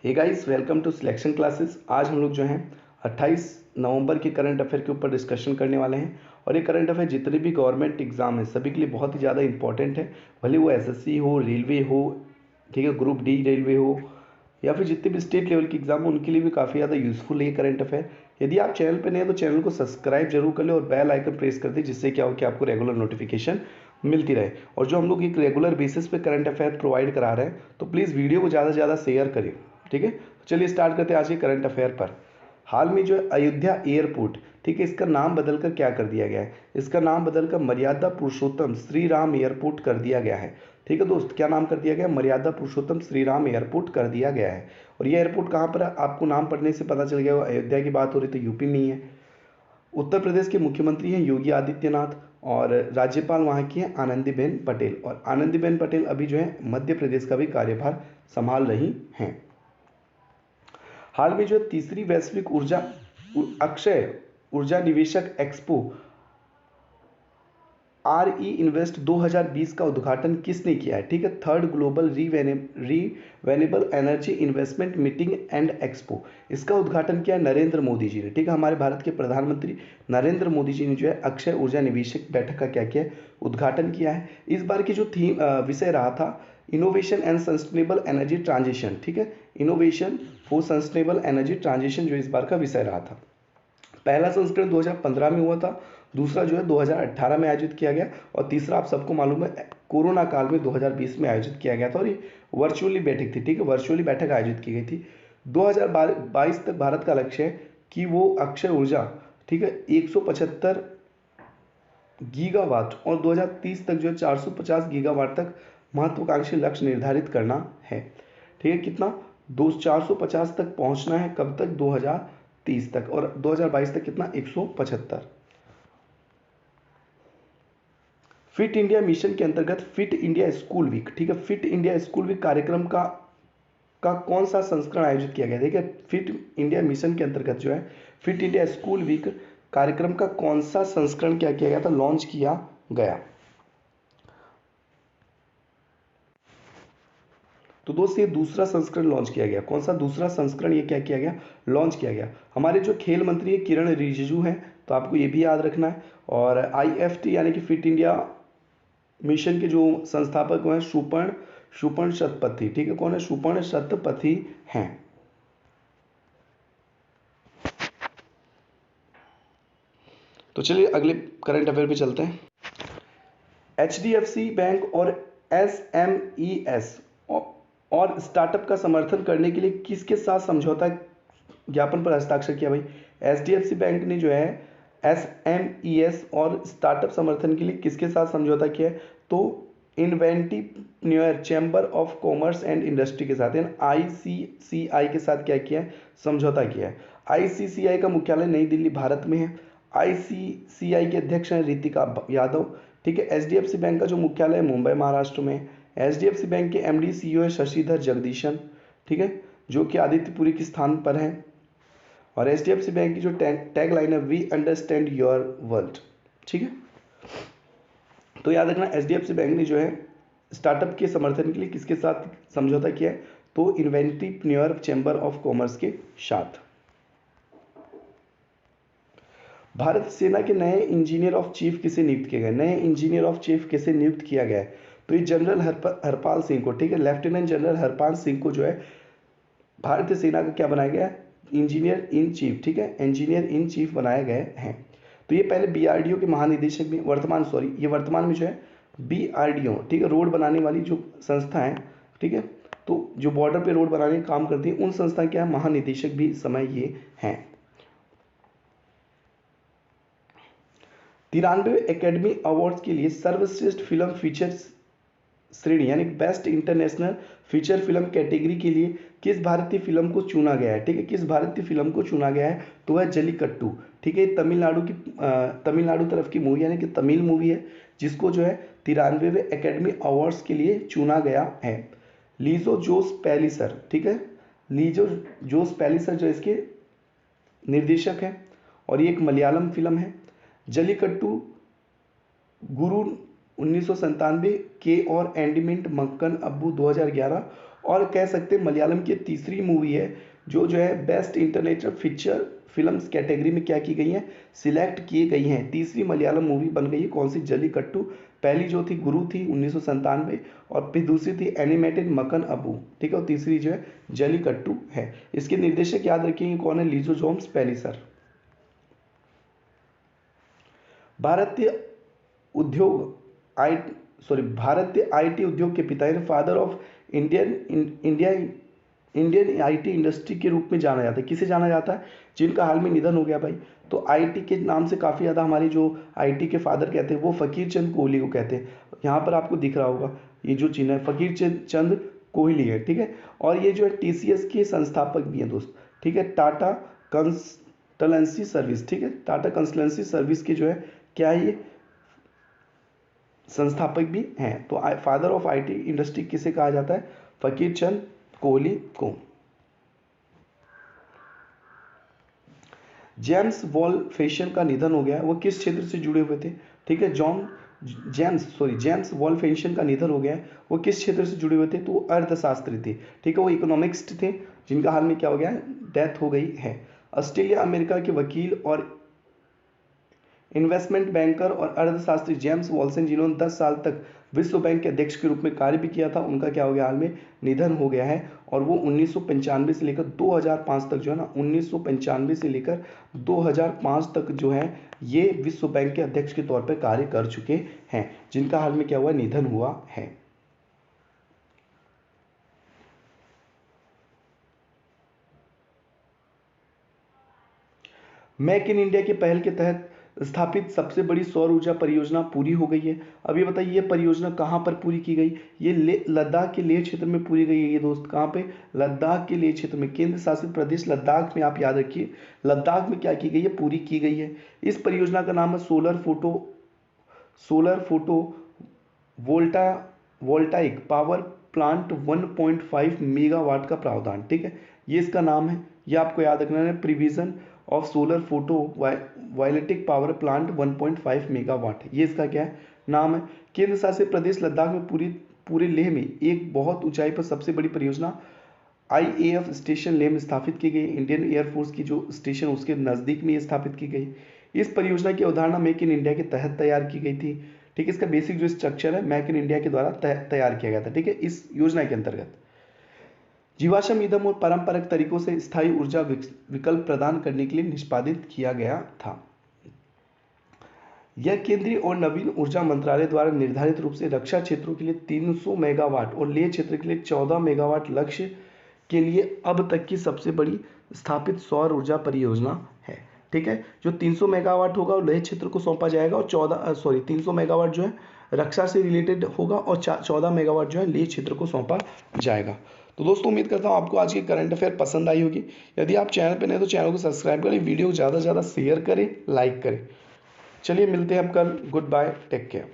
Hey guys, welcome to selection classes. आज हम लोग जो हैं 28 नवंबर के करंट अफेयर के ऊपर डिस्कशन करने वाले हैं। और ये करंट अफेयर जितने भी गवर्नमेंट एग्जाम हैं सभी के लिए बहुत ही ज़्यादा इंपॉर्टेंट है। भले वो एसएससी हो, रेलवे हो, ठीक है, ग्रुप डी रेलवे हो, या फिर जितने भी स्टेट लेवल के एग्जाम हो उनके लिए भी काफ़ी ज़्यादा यूजफुल है ये करंट अफेयर। यदि आप चैनल पर नए हैं तो चैनल को सब्सक्राइब जरूर कर ले और बेल आइकन प्रेस कर दे, जिससे क्या हो कि आपको रेगुलर नोटिफिकेशन मिलती रहे। और जो हम लोग एक रेगुलर बेसिस पे करंट अफेयर प्रोवाइड करा रहे हैं तो प्लीज़ वीडियो को ज़्यादा से ज़्यादा शेयर करें, ठीक है। तो चलिए स्टार्ट करते हैं आज के करंट अफेयर पर। हाल में जो है अयोध्या एयरपोर्ट, ठीक है, इसका नाम बदलकर क्या कर दिया गया है? इसका नाम बदलकर मर्यादा पुरुषोत्तम श्री राम एयरपोर्ट कर दिया गया है। ठीक है दोस्त, क्या नाम कर दिया गया? मर्यादा पुरुषोत्तम श्री राम एयरपोर्ट कर दिया गया है। और ये एयरपोर्ट कहाँ पर है? आपको नाम पढ़ने से पता चल गया होगा। अयोध्या की बात हो रही तो यूपी में ही है। उत्तर प्रदेश के मुख्यमंत्री हैं योगी आदित्यनाथ और राज्यपाल वहाँ की हैं आनंदीबेन पटेल। और आनंदीबेन पटेल अभी जो है मध्य प्रदेश का भी कार्यभार संभाल रही हैं। हाल में जो है तीसरी वैश्विक अक्षय ऊर्जा निवेशक एक्सपो इन्वेस्ट 2020 का उद्घाटन किसने किया है? ठीक है, third global renewable energy investment meeting and expo, इसका उद्घाटन किया नरेंद्र मोदी जी ने। ठीक है, हमारे भारत के प्रधानमंत्री नरेंद्र मोदी जी ने जो है अक्षय ऊर्जा निवेशक बैठक का क्या किया है? उद्घाटन किया है। इस बार की जो थीम विषय रहा था innovation and sustainable energy transition. ठीक है, innovation for sustainable energy transition जो इस बार का विषय रहा था। पहला संस्करण 2015 में हुआ था, दूसरा जो है 2018 में आयोजित किया गया, और तीसरा आप सबको मालूम है कोरोना काल में 2020 में आयोजित किया गया था। और ये वर्चुअली बैठक थी। ठीक है, वर्चुअली बैठक आयोजित की गई थी। 2022 तक भारत का लक्ष्य है कि वो अक्षय ऊर्जा, ठीक है, 175 गीगावाट और 2030 तक जो है 450 गीगावाट तक महत्वाकांक्षी लक्ष्य निर्धारित करना है। ठीक है, कितना? 450 तक पहुंचना है। कब तक? 2030 तक। और 2022 तक कितना? 175। फिट इंडिया मिशन के अंतर्गत फिट इंडिया स्कूल वीक, ठीक है, फिट इंडिया स्कूल वीक कार्यक्रम का कौन सा संस्करण आयोजित किया गया? देखिए, फिट इंडिया मिशन के अंतर्गत जो है फिट इंडिया स्कूल वीक कार्यक्रम का कौन सा संस्करण क्या किया गया था? लॉन्च किया गया। तो दोस्त ये दूसरा संस्करण लॉन्च किया गया। कौन सा दूसरा संस्करण? ये क्या किया गया? लॉन्च किया गया। हमारे जो खेल मंत्री है किरण रिजिजू हैं, तो आपको ये भी याद रखना है। और आईएफटी यानी कि फिट इंडिया मिशन के जो संस्थापक हैं सुपर्ण शतपथी। ठीक है, कौन है? सुपर्ण शतपथी हैं। तो चलिए अगले करंट अफेयर पे चलते हैं। एचडीएफसी बैंक और एसएमईएस और स्टार्टअप का समर्थन करने के लिए किसके साथ समझौता ज्ञापन पर हस्ताक्षर किया? भाई, एचडीएफसी बैंक ने जो है एसएमईएस और स्टार्टअप समर्थन के लिए किसके साथ समझौता किया है? तो inventive chamber of commerce and industry के साथ, यानी आईसीसीआई के साथ क्या किया है? समझौता किया है। आईसीसीआई का मुख्यालय नई दिल्ली भारत में है। आईसीसीआई के अध्यक्ष हैं रितिका यादव। ठीक है, एचडीएफसी बैंक का जो मुख्यालय है मुंबई महाराष्ट्र में। एचडीएफसी बैंक के एमडी सीईओ है शशिधर जगदीशन, ठीक है, जो कि आदित्यपुरी के स्थान पर है। और एचडीएफसी बैंक की जो टैग लाइन है वी अंडरस्टैंड योर वर्ल्ड। ठीक है, तो याद रखना एचडीएफसी बैंक ने जो है स्टार्टअप के समर्थन के लिए किसके साथ समझौता किया है? तो इन्वेंटिव चैम्बर ऑफ कॉमर्स के साथ। भारत सेना के नए इंजीनियर ऑफ चीफ किसे नियुक्त किया गया? नए इंजीनियर ऑफ चीफ किसे नियुक्त किया गया है? तो ये जनरल हरपाल सिंह को, ठीक है, लेफ्टिनेंट जनरल हरपाल सिंह को जो है भारतीय सेना का क्या बनाया गया? Engineer in chief. ठीक है, इंजीनियर इन चीफ बनाए गए हैं। तो ये पहले बीआरडीओ के महानिदेशक भी ये वर्तमान में जो है बीआरडीओ, ठीक है, रोड बनाने वाली जो संस्था है, ठीक है, तो जो बॉर्डर पे रोड बनाने का काम करती है उन संस्था के महानिदेशक भी इस समय ये हैं। 93 एकेडमी अवार्ड्स के लिए सर्वश्रेष्ठ फिल्म फीचर श्रेणी यानी best international feature film category के लिए किस भारतीय फिल्म को चुना गया है? ठीक है, किस भारतीय फिल्म को चुना गया है? तो वह जल्लीकट्टू। ठीक है, तमिलनाडु तरफ की मूवी यानी कि तमिल मूवी है, जिसको जो है 93वें एकेडमी अवार्ड्स के लिए चुना गया है। लीजो जोस पैलिसर, ठीक है, लीजो जोस पैलिसर जो इसके निर्देशक है, और ये एक मलयालम फिल्म है। जल्लीकट्टू गुरु 1997 के और एंडीमेंट मक्कन अब्बू 2011 और कह सकते हैं मलयालम की तीसरी मूवी है जो है best international feature films category में क्या की गई है, सिलेक्ट किए गई हैं। तीसरी मलयालम मूवी बन गई है कौन सी, जल्लीकट्टू। पहली जो थी गुरु थी 1997, और फिर दूसरी थी एनिमेटेड मकन अबू, ठीक है, और तीसरी जो है जल्लीकट्टू है। इसके निर्देशक याद रखिएंगे कौन है, लिजो जोम्स पेलिसर। भारतीय उद्योग भारतीय आईटी उद्योग के पिता यानी father of Indian IT industry के रूप में जाना जाता है। किसे जाना जाता है, जिनका हाल में निधन हो गया भाई। तो आईटी के नाम से काफ़ी ज़्यादा हमारे जो आईटी के फादर कहते हैं वो फ़कीर चंद कोहली को कहते हैं। यहाँ पर आपको दिख रहा होगा ये जो चिन्ह है फ़कीर चंद कोहली है, ठीक है। और ये जो है टीसीएस के संस्थापक भी हैं दोस्त, ठीक है, टाटा कंसल्टेंसी सर्विस, ठीक है, टाटा कंसल्टेंसी सर्विस के जो है क्या है ये संस्थापक भी हैं। तो फादर ऑफ आईटी इंडस्ट्री किसे कहा जाता है, फ़कीर चंद कोहली को। जेम्स वॉल्फेशन का निधन हो गया है, वो किस क्षेत्र से जुड़े हुए थे, ठीक है, जेम्स वॉल्फेशन का निधन हो गया है, वो किस क्षेत्र से जुड़े हुए थे, तो अर्थशास्त्री थे, ठीक है, वो इकोनॉमिक्स थे जिनका हाल में क्या हो गया है, डेथ हो गई है। ऑस्ट्रेलिया अमेरिका के वकील और इन्वेस्टमेंट बैंकर और अर्थशास्त्री जेम्स वॉल्सन, जिन्होंने 10 साल तक विश्व बैंक के अध्यक्ष के रूप में कार्य भी किया था, उनका क्या हो गया, हाल में निधन हो गया है। और वो 1995 से लेकर 2005 तक जो है ना, 1995 से लेकर 2005 तक जो है ये विश्व बैंक के अध्यक्ष के तौर पर कार्य कर चुके हैं, जिनका हाल में क्या हुआ, निधन हुआ है। मेक इन इंडिया की पहल के तहत स्थापित सबसे बड़ी सौर ऊर्जा परियोजना पूरी हो गई है। अब ये बताइए ये परियोजना कहाँ पर पूरी की गई, ये लद्दाख के लेह क्षेत्र में पूरी गई है ये दोस्त। कहाँ पे, लद्दाख के लेह क्षेत्र में, केंद्र शासित प्रदेश लद्दाख में, आप याद रखिए लद्दाख में क्या की गई है, पूरी की गई है। इस परियोजना का नाम है solar photo voltaic power plant 1.5 megawatt का प्रावधान, ठीक है, ये इसका नाम है। ये आपको याद रखना है, provision of solar photo voltaic power plant 1.5 megawatt, ये इसका क्या है, नाम है। केंद्र शासित प्रदेश लद्दाख में पूरे लेह में एक बहुत ऊंचाई पर सबसे बड़ी परियोजना IAF स्टेशन लेह में स्थापित की गई। इंडियन एयरफोर्स की जो स्टेशन उसके नज़दीक में ये स्थापित की गई। इस परियोजना की अवधारणा मेक इन इंडिया के तहत तैयार की गई थी, ठीक है। इसका बेसिक जो स्ट्रक्चर है मेक इन इंडिया के द्वारा तैयार किया गया था, ठीक है। इस योजना के अंतर्गत जीवाश्म ईंधन और पारंपरिक तरीकों से स्थायी ऊर्जा विकल्प प्रदान करने के लिए निष्पादित किया गया था। यह केंद्रीय और नवीन ऊर्जा मंत्रालय द्वारा निर्धारित रूप से रक्षा क्षेत्रों के लिए 300 मेगावाट और लेह क्षेत्र के लिए 14 मेगावाट लक्ष्य के लिए अब तक की सबसे बड़ी स्थापित सौर ऊर्जा परियोजना है, ठीक है। जो 300 मेगावाट होगा वो लेह क्षेत्र को सौंपा जाएगा, और 300 मेगावाट जो है रक्षा से रिलेटेड होगा, और 14 मेगावाट जो है लेह क्षेत्र को सौंपा जाएगा। तो दोस्तों उम्मीद करता हूँ आपको आज की करंट अफेयर पसंद आई होगी। यदि आप चैनल पर नए तो चैनल को सब्सक्राइब करें, वीडियो को ज़्यादा से ज़्यादा शेयर करें, लाइक करें। चलिए मिलते हैं अब कल, गुड बाय, टेक केयर।